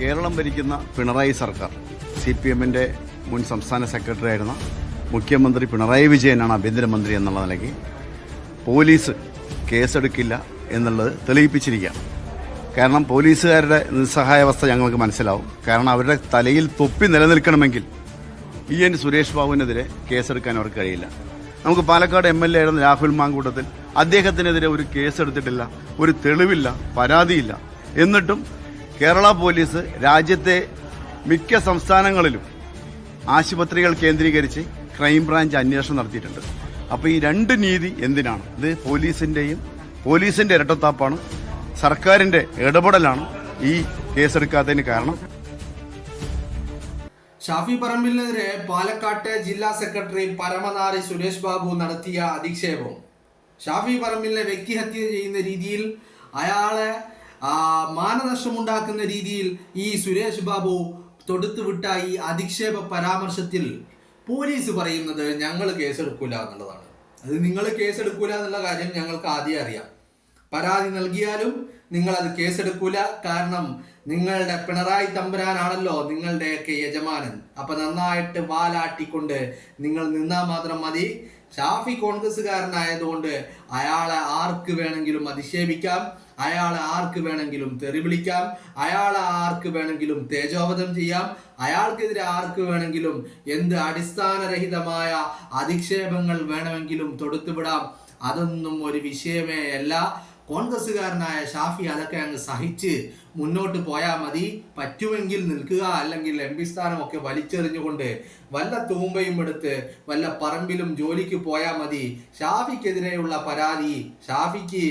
കേരളം ഭരിക്കുന്ന പിണറായി സർക്കാർ CPM-ന്റെ മുൻ സംസ്ഥാന സെക്രട്ടറി ആയിരുന്ന മുഖ്യമന്ത്രി പിണറായി വിജയനാണ് ആഭ്യന്തരമന്ത്രി എന്നുള്ള നിലയ്ക്ക് പോലീസ് കേസെടുക്കില്ല എന്നുള്ളത് തെളിയിപ്പിച്ചിരിക്കുകയാണ്. കാരണം പോലീസുകാരുടെ നിസ്സഹായാവസ്ഥ ഞങ്ങൾക്ക് മനസ്സിലാവും. കാരണം അവരുടെ തലയിൽ തൊപ്പി നിലനിൽക്കണമെങ്കിൽ EN സുരേഷ് ബാബുവിനെതിരെ കേസെടുക്കാൻ അവർക്ക് കഴിയില്ല. നമുക്ക് പാലക്കാട് MLA ആയിരുന്ന രാഹുൽ മാങ്കൂട്ടത്തിൽ അദ്ദേഹത്തിനെതിരെ ഒരു കേസെടുത്തിട്ടില്ല, ഒരു തെളിവില്ല, പരാതിയില്ല. എന്നിട്ടും കേരള പോലീസ് രാജ്യത്തെ മിക്ക സംസ്ഥാനങ്ങളിലും ആശുപത്രികൾ കേന്ദ്രീകരിച്ച് ക്രൈംബ്രാഞ്ച് അന്വേഷണം നടത്തിയിട്ടുണ്ട്. അപ്പോൾ ഈ രണ്ട് നീതി എന്തിനാണ്? ഇത് പോലീസിന്റെ ഇരട്ടത്താപ്പാണ്, സർക്കാരിന്റെ ഇടപെടലാണ് ഈ കേസെടുക്കാത്തതിന് കാരണം. ഷാഫി പറമ്പിലിനെതിരെ പാലക്കാട്ടെ ജില്ലാ സെക്രട്ടറി പരമനാറി സുരേഷ് ബാബു നടത്തിയ അധിക്ഷേപം, ഷാഫി പറമ്പിലിനെ വ്യക്തിഹത്യ ചെയ്യുന്ന രീതിയിൽ, അയാളെ മാനനഷ്ടമുണ്ടാക്കുന്ന രീതിയിൽ ഈ സുരേഷ് ബാബു തൊടുത്തുവിട്ട ഈ അധിക്ഷേപ പരാമർശത്തിൽ പോലീസ് പറയുന്നത് ഞങ്ങൾ കേസെടുക്കൂല എന്നുള്ളതാണ്. അത് നിങ്ങൾ കേസെടുക്കൂല എന്നുള്ള കാര്യം ഞങ്ങൾക്ക് ആദ്യം അറിയാം. പരാതി നൽകിയാലും നിങ്ങളത് കേസെടുക്കൂല. കാരണം നിങ്ങളുടെ പിണറായി തമ്പുരാനാണല്ലോ നിങ്ങളുടെയൊക്കെ യജമാനൻ. അപ്പൊ നന്നായിട്ട് വാലാട്ടിക്കൊണ്ട് നിങ്ങൾ നിന്നാൽ മാത്രം മതി. ഷാഫി കോൺഗ്രസ്സുകാരനായതുകൊണ്ട് അയാളെ ആർക്ക് വേണമെങ്കിലും അധിക്ഷേപിക്കാം, അയാളെ ആർക്ക് വേണമെങ്കിലും തെറി വിളിക്കാം, അയാളെ ആർക്ക് വേണമെങ്കിലും തേജോവധം ചെയ്യാം, അയാൾക്കെതിരെ ആർക്ക് വേണമെങ്കിലും എന്ത് അടിസ്ഥാനരഹിതമായ അധിക്ഷേപങ്ങൾ വേണമെങ്കിലും തൊടുത്തുവിടാം. അതൊന്നും ഒരു വിഷയമേ അല്ല. കോൺഗ്രസ്സുകാരനായ ഷാഫി അതൊക്കെ അങ്ങ് സഹിച്ച് മുന്നോട്ട് പോയാൽ മതി. പറ്റുമെങ്കിൽ നിൽക്കുക, അല്ലെങ്കിൽ MP സ്ഥാനമൊക്കെ വലിച്ചെറിഞ്ഞുകൊണ്ട് വല്ല തൂമ്പയും എടുത്ത് വല്ല പറമ്പിലും ജോലിക്ക് പോയാൽ മതി. ഷാഫിക്കെതിരെയുള്ള പരാതി, ഷാഫിക്ക്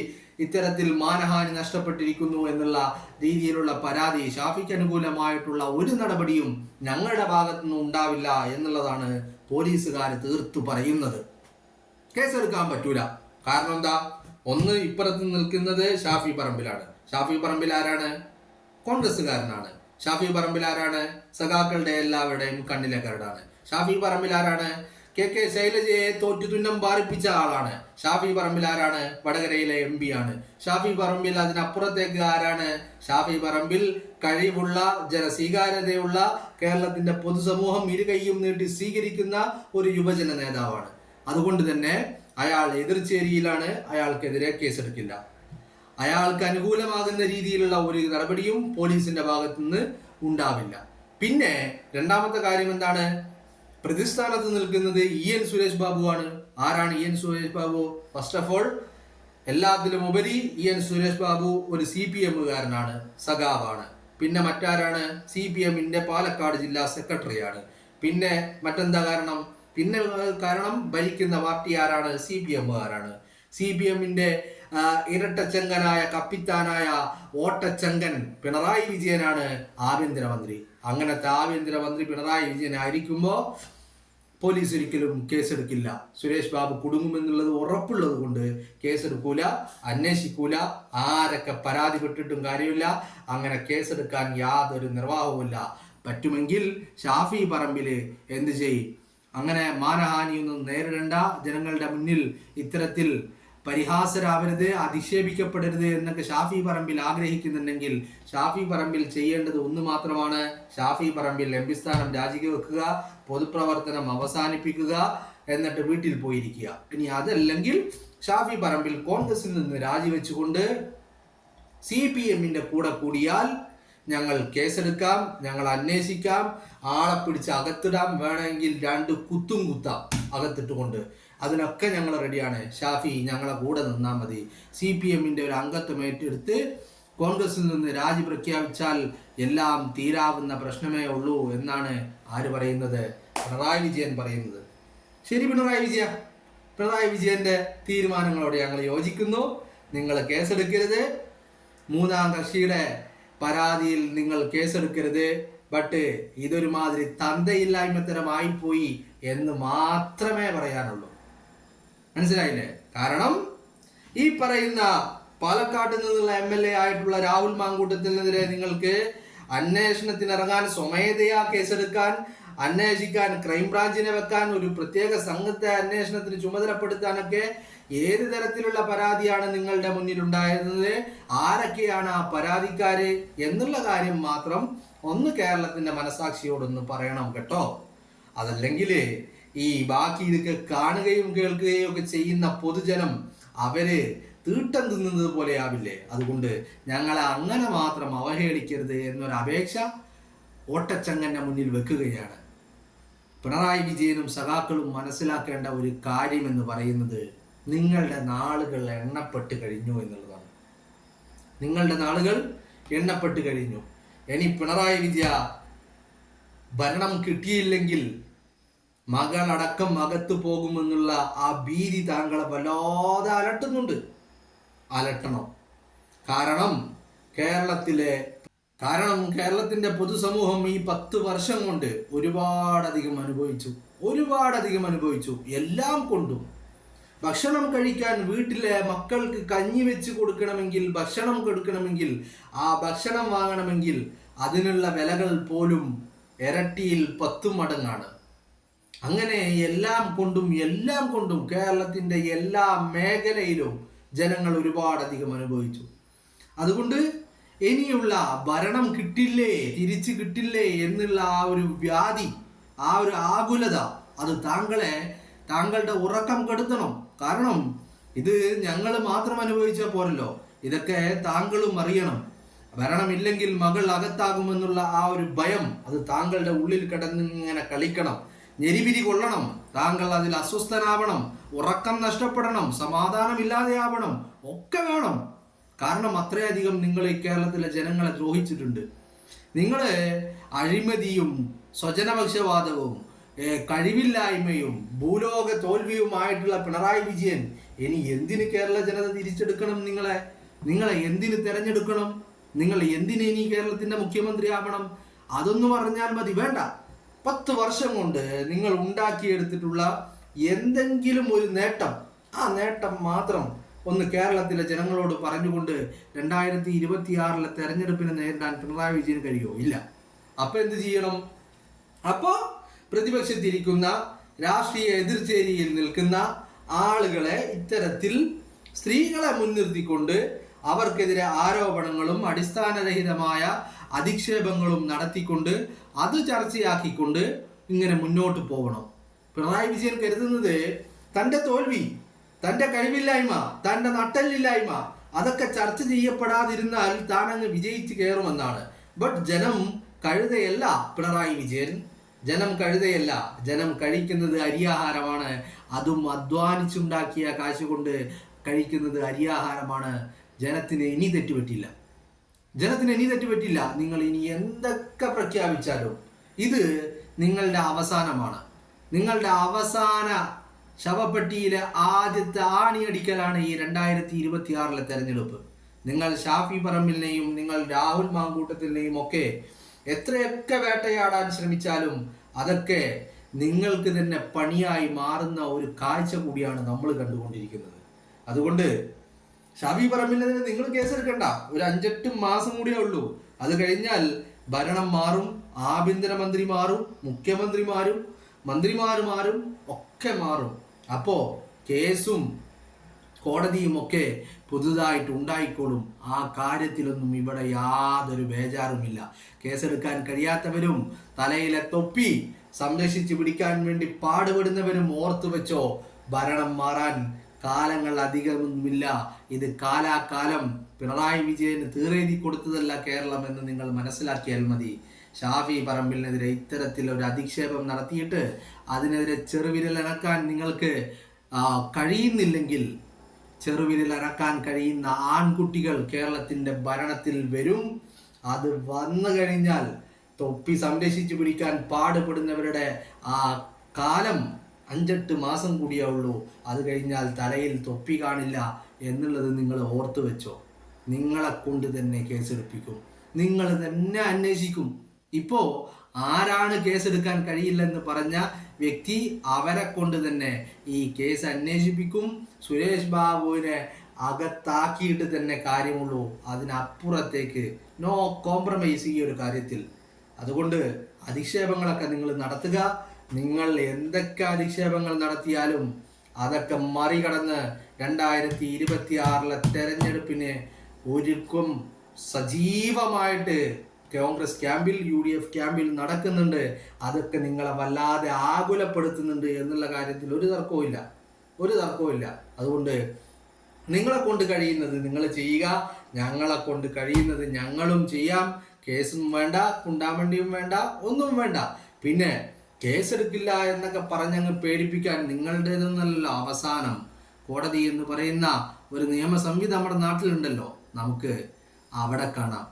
ഇത്തരത്തിൽ മാനഹാനി നഷ്ടപ്പെട്ടിരിക്കുന്നു എന്നുള്ള രീതിയിലുള്ള പരാതി, ഷാഫിക്ക് അനുകൂലമായിട്ടുള്ള ഒരു നടപടിയും ഞങ്ങളുടെ ഭാഗത്തുനിന്ന് ഉണ്ടാവില്ല എന്നുള്ളതാണ് പോലീസുകാർ തീർത്തു പറയുന്നത്. കേസെടുക്കാൻ പറ്റൂല. കാരണം എന്താ? ഒന്ന്, ഇപ്പുറത്ത് നിൽക്കുന്നത് ഷാഫി പറമ്പിലാണ്. ഷാഫി പറമ്പിൽ ആരാണ്? കോൺഗ്രസ്സുകാരനാണ്. ഷാഫി പറമ്പിൽ ആരാണ്? സഖാക്കളുടെ എല്ലാവരുടെയും കണ്ണിലെ കരടാണ്. ഷാഫി പറമ്പിൽ ആരാണ്? KK ശൈലജയെ തോറ്റു തുന്നം പാറിപ്പിച്ച ആളാണ്. ഷാഫി പറമ്പിൽ ആരാണ്? വടകരയിലെ MP ആണ്. ഷാഫി പറമ്പിൽ അതിനപ്പുറത്തേക്ക് ആരാണ്? ഷാഫി പറമ്പിൽ കഴിവുള്ള, ജനസ്വീകാര്യതയുള്ള, കേരളത്തിന്റെ പൊതുസമൂഹം ഇരുകൈയും നീട്ടി സ്വീകരിക്കുന്ന ഒരു യുവജന നേതാവാണ്. അതുകൊണ്ട് തന്നെ അയാൾ എതിർചേരിയിലാണ്. അയാൾക്കെതിരെ കേസെടുക്കില്ല. അയാൾക്ക് അനുകൂലമാകുന്ന രീതിയിലുള്ള ഒരു നടപടിയും പോലീസിന്റെ ഭാഗത്തുനിന്ന് ഉണ്ടാവില്ല. പിന്നെ രണ്ടാമത്തെ കാര്യം എന്താണ്? പ്രതിസ്ഥാനത്ത് നിൽക്കുന്നത് EN സുരേഷ് ബാബു ആണ്. ആരാണ് EN Suresh Babu? First of all, എല്ലാത്തിലും ഉപരി EN സുരേഷ് ബാബു ഒരു CPM-കാരനാണ്, സഖാവാണ്. പിന്നെ മറ്റാരാണ്? CPM-ന്റെ പാലക്കാട് ജില്ലാ സെക്രട്ടറിയാണ്. പിന്നെ മറ്റെന്താ കാരണം? പിന്നെ കാരണം ഭരിക്കുന്ന പാർട്ടി ആരാണ്? CPM-കാരാണ്. CPM-ന്റെ ഇരട്ടച്ചങ്കനായ, കപ്പിത്താനായ ഓട്ടച്ചങ്കൻ പിണറായി വിജയനാണ് ആഭ്യന്തരമന്ത്രി. അങ്ങനത്തെ ആഭ്യന്തരമന്ത്രി പിണറായി വിജയനായിരിക്കുമ്പോൾ പോലീസ് ഒരിക്കലും കേസെടുക്കില്ല. സുരേഷ് ബാബു കുടുങ്ങുമെന്നുള്ളത് ഉറപ്പുള്ളത് കൊണ്ട് കേസെടുക്കൂല, അന്വേഷിക്കൂല. ആരൊക്കെ പരാതിപ്പെട്ടിട്ടും കാര്യമില്ല. അങ്ങനെ കേസെടുക്കാൻ യാതൊരു നിർവാഹവുമില്ല. പറ്റുമെങ്കിൽ ഷാഫി പറമ്പില് എന്ത് ചെയ്യും? അങ്ങനെ മാനഹാനിയൊന്നും നേരിടേണ്ട. ജനങ്ങളുടെ മുന്നിൽ ഇത്തരത്തിൽ പരിഹാസരാവരുത്, അധിക്ഷേപിക്കപ്പെടരുത് എന്നൊക്കെ ഷാഫി പറമ്പിൽ ആഗ്രഹിക്കുന്നുണ്ടെങ്കിൽ ഷാഫി പറമ്പിൽ ചെയ്യേണ്ടത് ഒന്ന് മാത്രമാണ്. ഷാഫി പറമ്പിൽ MP സ്ഥാനം രാജിവെക്കുക, പൊതുപ്രവർത്തനം അവസാനിപ്പിക്കുക, എന്നിട്ട് വീട്ടിൽ പോയിരിക്കുക. ഇനി അതല്ലെങ്കിൽ ഷാഫി പറമ്പിൽ കോൺഗ്രസിൽ നിന്ന് രാജിവെച്ചുകൊണ്ട് CPM-ന്റെ കൂടെ കൂടിയാൽ ഞങ്ങൾ കേസെടുക്കാം, ഞങ്ങൾ അന്വേഷിക്കാം, ആളെ പിടിച്ച് അകത്തിടാം, വേണമെങ്കിൽ 2 കുത്തും കുത്താം അകത്തിട്ടുകൊണ്ട്. അതിനൊക്കെ ഞങ്ങൾ റെഡിയാണ്. ഷാഫി ഞങ്ങളെ കൂടെ നിന്നാൽ മതി. CPM-ന്റെ ഒരു അംഗത്വം ഏറ്റെടുത്ത് കോൺഗ്രസിൽ നിന്ന് രാജി പ്രഖ്യാപിച്ചാൽ എല്ലാം തീരാവുന്ന പ്രശ്നമേ ഉള്ളൂ എന്നാണ് ആര് പറയുന്നത്? പിണറായി വിജയൻ പറയുന്നത്. ശരി, പിണറായി വിജയന്റെ തീരുമാനങ്ങളോട് ഞങ്ങൾ യോജിക്കുന്നു. നിങ്ങൾ കേസെടുക്കരുത്. മൂന്നാം കക്ഷിയുടെ പരാതിയിൽ നിങ്ങൾ കേസെടുക്കരുത്. ബട്ട് ഇതൊരുമാതിരി തന്തയില്ലായ്മത്തരമായി പോയി എന്ന് മാത്രമേ പറയാനുള്ളൂ. മനസ്സിലായില്ലേ? കാരണം ഈ പറയുന്ന പാലക്കാട് നിന്നുള്ള MLA ആയിട്ടുള്ള രാഹുൽ മാങ്കൂട്ടത്തിനെതിരെ നിങ്ങൾക്ക് അന്വേഷണത്തിനിറങ്ങാൻ, സ്വമേധയാ കേസെടുക്കാൻ അന്വേഷിക്കാൻ ക്രൈംബ്രാഞ്ചിനെ വെക്കാൻ, ഒരു പ്രത്യേക സംഘത്തെ അന്വേഷണത്തിന് ചുമതലപ്പെടുത്താനൊക്കെ ഏത് തരത്തിലുള്ള പരാതിയാണ് നിങ്ങളുടെ മുന്നിൽ ഉണ്ടായിരുന്നത്, ആരൊക്കെയാണ് ആ പരാതിക്കാര് എന്നുള്ള കാര്യം മാത്രം ഒന്ന് കേരളത്തിന്റെ മനസാക്ഷിയോടൊന്ന് പറയണം കേട്ടോ. അതല്ലെങ്കിൽ ഈ ബാക്കി ഇതൊക്കെ കാണുകയും കേൾക്കുകയും ഒക്കെ ചെയ്യുന്ന പൊതുജനം അവര് തീട്ടം തിന്നുന്നത് പോലെ ആവില്ലേ. അതുകൊണ്ട് ഞങ്ങളെ അങ്ങനെ മാത്രം അവഹേളിക്കരുത് എന്നൊരു അപേക്ഷ ഓട്ടച്ചങ്ങന്റെ മുന്നിൽ വെക്കുകയാണ്. പിണറായി വിജയനും സഖാക്കളും മനസ്സിലാക്കേണ്ട ഒരു കാര്യം എന്ന് പറയുന്നത് നിങ്ങളുടെ നാളുകൾ എണ്ണപ്പെട്ട് കഴിഞ്ഞു എന്നുള്ളതാണ്. നിങ്ങളുടെ നാളുകൾ എണ്ണപ്പെട്ട് കഴിഞ്ഞു. ഇനി പിണറായി വിജയ ഭരണം കിട്ടിയില്ലെങ്കിൽ മകളടക്കം അകത്തു പോകുമെന്നുള്ള ആ ഭീതി താങ്കളെ വല്ലാതെ അലട്ടുന്നുണ്ട്. അലട്ടണം. കാരണം കേരളത്തിന്റെ പൊതുസമൂഹം ഈ 10 വർഷം കൊണ്ട് ഒരുപാടധികം അനുഭവിച്ചു. എല്ലാം കൊണ്ടും ഭക്ഷണം കഴിക്കാൻ വീട്ടിലെ മക്കൾക്ക് കഞ്ഞി വെച്ച് കൊടുക്കണമെങ്കിൽ, ഭക്ഷണം കൊടുക്കണമെങ്കിൽ, ആ ഭക്ഷണം വാങ്ങണമെങ്കിൽ അതിനുള്ള വിലകൾ പോലും ഇരട്ടിയിൽ 10 മടങ്ങാണ്. അങ്ങനെ എല്ലാം കൊണ്ടും കേരളത്തിന്റെ എല്ലാ മേഖലയിലും ജനങ്ങൾ ഒരുപാടധികം അനുഭവിച്ചു. അതുകൊണ്ട് ഇനിയുള്ള ഭരണം തിരിച്ചു കിട്ടില്ലേ എന്നുള്ള ആ ഒരു വ്യാധി, ആ ഒരു ആകുലത അത് താങ്കളുടെ ഉറക്കം കെടുത്തണം. കാരണം ഇത് ഞങ്ങൾ മാത്രം അനുഭവിച്ചാൽ പോരല്ലോ, ഇതൊക്കെ താങ്കളും അറിയണം. ഭരണമില്ലെങ്കിൽ മകൾ അകത്താകുമെന്നുള്ള ആ ഒരു ഭയം അത് താങ്കളുടെ ഉള്ളിൽ കിടന്നിങ്ങനെ കളിക്കണം, ഞെരിപിരി കൊള്ളണം. താങ്കൾ അതിൽ അസ്വസ്ഥനാവണം, ഉറക്കം നഷ്ടപ്പെടണം, സമാധാനമില്ലാതെയാവണം, ഒക്കെ വേണം. കാരണം അത്രയധികം നിങ്ങൾ ഈ കേരളത്തിലെ ജനങ്ങളെ ദ്രോഹിച്ചിട്ടുണ്ട്. നിങ്ങൾ അഴിമതിയും സ്വജനപക്ഷപാതവും കഴിവില്ലായ്മയും ഭൂലോക തോൽവിയുമായിട്ടുള്ള പിണറായി വിജയൻ ഇനി എന്തിന് കേരള ജനത തിരിച്ചെടുക്കണം? നിങ്ങളെ എന്തിന് തെരഞ്ഞെടുക്കണം? നിങ്ങൾ എന്തിന് ഇനി കേരളത്തിന്റെ മുഖ്യമന്ത്രി ആവണം? അതൊന്നും പറഞ്ഞാൽ മതി, വേണ്ട. 10 വർഷം കൊണ്ട് നിങ്ങൾ ഉണ്ടാക്കിയെടുത്തിട്ടുള്ള എന്തെങ്കിലും ഒരു നേട്ടം, ആ നേട്ടം മാത്രം ഒന്ന് കേരളത്തിലെ ജനങ്ങളോട് പറഞ്ഞുകൊണ്ട് 2026 തെരഞ്ഞെടുപ്പിനെ നേരിടാൻ പിണറായി വിജയന് കഴിയുമോ? ഇല്ല. അപ്പൊ എന്ത് ചെയ്യണം? അപ്പോ പ്രതിപക്ഷത്തിരിക്കുന്ന രാഷ്ട്രീയ എതിർചേരിയിൽ നിൽക്കുന്ന ആളുകളെ ഇത്തരത്തിൽ സ്ത്രീകളെ മുൻനിർത്തിക്കൊണ്ട് അവർക്കെതിരെ ആരോപണങ്ങളും അടിസ്ഥാനരഹിതമായ അധിക്ഷേപങ്ങളും നടത്തിക്കൊണ്ട് അത് ചർച്ചയാക്കിക്കൊണ്ട് ഇങ്ങനെ മുന്നോട്ട് പോകണം. പിണറായി വിജയൻ കരുതുന്നത് തൻ്റെ തോൽവി, തൻ്റെ കഴിവില്ലായ്മ, തൻ്റെ നട്ടല്ലില്ലായ്മ അതൊക്കെ ചർച്ച ചെയ്യപ്പെടാതിരുന്നാൽ താൻ അങ്ങ് വിജയിച്ച് കയറുമെന്നാണ്. ബട്ട് ജനം കഴുതയല്ല പിണറായി വിജയൻ, ജനം കഴുതയല്ല. ജനം കഴിക്കുന്നത് അരിയാഹാരമാണ്. അതും അധ്വാനിച്ചുണ്ടാക്കിയ കാശ് കൊണ്ട് കഴിക്കുന്നത് അരിയാഹാരമാണ്. ജനത്തിന് ഇനി തെറ്റുപറ്റില്ല. നിങ്ങൾ ഇനി എന്തൊക്കെ പ്രഖ്യാപിച്ചാലും ഇത് നിങ്ങളുടെ അവസാനമാണ്. നിങ്ങളുടെ അവസാന ശവപ്പെട്ടിയിലെ ആദ്യത്തെ ആണിയടിക്കലാണ് ഈ 2026 തെരഞ്ഞെടുപ്പ്. നിങ്ങൾ ഷാഫി പറമ്പിലിനെയും നിങ്ങൾ രാഹുൽ മാങ്കൂട്ടത്തിനെയും ഒക്കെ എത്രയൊക്കെ വേട്ടയാടാൻ ശ്രമിച്ചാലും അതൊക്കെ നിങ്ങൾക്ക് തന്നെ പണിയായി മാറുന്ന ഒരു കാഴ്ച കൂടിയാണ് നമ്മൾ കണ്ടുകൊണ്ടിരിക്കുന്നത്. അതുകൊണ്ട് ഷാഫി പറമ്പിലിനെതിരെ നിങ്ങൾ കേസെടുക്കണ്ട. ഒരു 5-8 മാസം കൂടിയേ ഉള്ളൂ. അത് കഴിഞ്ഞാൽ ഭരണം മാറും, ആഭ്യന്തരമന്ത്രി മാറും, മുഖ്യമന്ത്രിമാരും മന്ത്രിമാരും ഒക്കെ മാറും. അപ്പോ കേസും കോടതിയും ഒക്കെ പുതുതായിട്ട് ഉണ്ടായിക്കോളും. ആ കാര്യത്തിലൊന്നും ഇവിടെ യാതൊരു ബേജാറുമില്ല. കേസെടുക്കാൻ കഴിയാത്തവരും തലയിലെ തൊപ്പി സംരക്ഷിച്ച് പിടിക്കാൻ വേണ്ടി പാടുപെടുന്നവരും ഓർത്തു വെച്ചോ, ഭരണം മാറാൻ കാലങ്ങൾ അധികമൊന്നുമില്ല. ഇത് കാലാകാലം പിണറായി വിജയന് തീറെഴുതി കൊടുത്തതല്ല കേരളം എന്ന് നിങ്ങൾ മനസ്സിലാക്കിയാൽ മതി. ഷാഫി പറമ്പിലിനെതിരെ ഇത്തരത്തിൽ ഒരു അധിക്ഷേപം നടത്തിയിട്ട് അതിനെതിരെ ചെറുവിരലനക്കാൻ നിങ്ങൾക്ക് കഴിയുന്നില്ലെങ്കിൽ, ചെറുവിരലനക്കാൻ കഴിയുന്ന ആൺകുട്ടികൾ കേരളത്തിൻ്റെ ഭരണത്തിൽ വരും. അത് വന്നു കഴിഞ്ഞാൽ തൊപ്പി സംരക്ഷിച്ചു പിടിക്കാൻ പാടുപെടുന്നവരുടെ ആ കാലം 5-8 മാസം കൂടിയേ ഉള്ളൂ. അത് കഴിഞ്ഞാൽ തലയിൽ തൊപ്പി കാണില്ല എന്നുള്ളത് നിങ്ങൾ ഓർത്തു വെച്ചോ. നിങ്ങളെ കൊണ്ട് തന്നെ കേസെടുപ്പിക്കും, നിങ്ങൾ തന്നെ അന്വേഷിക്കും. ഇപ്പോ ആരാണ് കേസെടുക്കാൻ കഴിയില്ലെന്ന് പറഞ്ഞ വ്യക്തി അവരെ കൊണ്ട് തന്നെ ഈ കേസ് അന്വേഷിപ്പിക്കും. സുരേഷ് ബാബുവിനെ അകത്താക്കിയിട്ട് തന്നെ കാര്യമുള്ളൂ. അതിനപ്പുറത്തേക്ക് നോ കോംപ്രമൈസ് ഈ ഒരു കാര്യത്തിൽ. അതുകൊണ്ട് അധിക്ഷേപങ്ങളൊക്കെ നിങ്ങൾ നടത്തുക. നിങ്ങൾ എന്തൊക്കെ അധിക്ഷേപങ്ങൾ നടത്തിയാലും അതൊക്കെ മറികടന്ന് 2026 തെരഞ്ഞെടുപ്പിന് ഒരുക്കം സജീവമായിട്ട് കോൺഗ്രസ് ക്യാമ്പിൽ, UDF ക്യാമ്പിൽ നടക്കുന്നുണ്ട്. അതൊക്കെ നിങ്ങളെ വല്ലാതെ ആകുലപ്പെടുത്തുന്നുണ്ട് എന്നുള്ള കാര്യത്തിൽ ഒരു തർക്കവുമില്ല. അതുകൊണ്ട് നിങ്ങളെ കൊണ്ട് കഴിയുന്നത് നിങ്ങൾ ചെയ്യുക, ഞങ്ങളെ കൊണ്ട് കഴിയുന്നത് ഞങ്ങളും ചെയ്യാം. കേസും വേണ്ട, കുണ്ടാമണ്ടിയും വേണ്ട, ഒന്നും വേണ്ട. പിന്നെ കേസെടുക്കില്ല എന്നൊക്കെ പറഞ്ഞങ്ങ് പേടിപ്പിക്കാൻ നിങ്ങളുടേതൊന്നല്ല. അവസാനം കോടതി എന്ന് പറയുന്ന ഒരു നിയമ സംവിധാനം നമ്മുടെ നാട്ടിലുണ്ടല്ലോ, നമുക്ക് അവിടെ കാണാം.